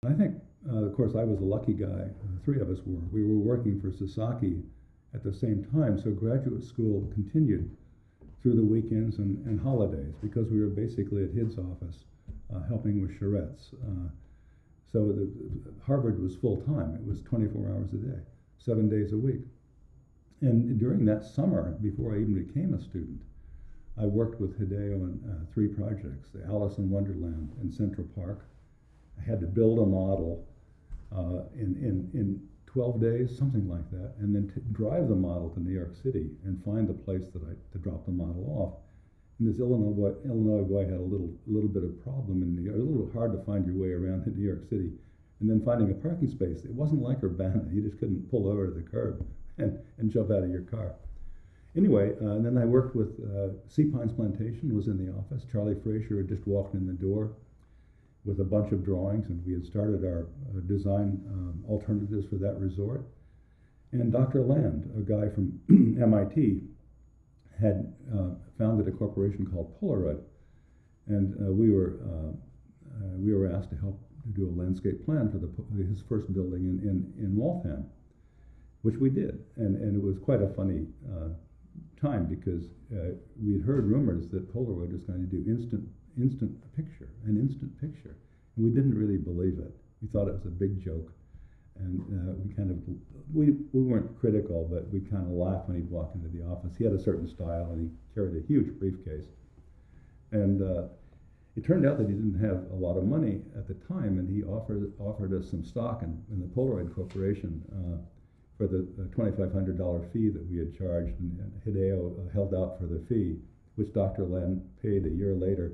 I think, of course, I was a lucky guy. Three of us were. We were working for Sasaki at the same time, so graduate school continued through the weekends and holidays because we were basically at his office helping with charrettes. So Harvard was full time. It was 24 hours a day, 7 days a week. And during that summer, before I even became a student, I worked with Hideo on three projects: the Alice in Wonderland in Central Park. I had to build a model in 12 days, something like that, and then drive the model to New York City and find the place to drop the model off. And this Illinois boy had a little bit of problem in New York. It was a little hard to find your way around in New York City. And then finding a parking space, it wasn't like Urbana. You just couldn't pull over to the curb and jump out of your car. Anyway, and then I worked with Sea Pines Plantation was in the office. Charlie Frazier had just walked in the door with a bunch of drawings, and we had started our design alternatives for that resort. And Dr. Land, a guy from MIT, had founded a corporation called Polaroid, and we were asked to help to do a landscape plan for his first building in Waltham, which we did, and it was quite a funny time because we'd heard rumors that Polaroid was going to do instant picture, and we didn't really believe it. We thought it was a big joke, and we weren't critical, but we kind of laughed when he'd walk into the office. He had a certain style, and he carried a huge briefcase, and it turned out that he didn't have a lot of money at the time, and he offered us some stock in the Polaroid Corporation for the $2,500 fee that we had charged, and Hideo held out for the fee, which Dr. Land paid a year later.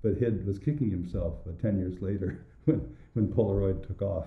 But Hid was kicking himself 10 years later when Polaroid took off.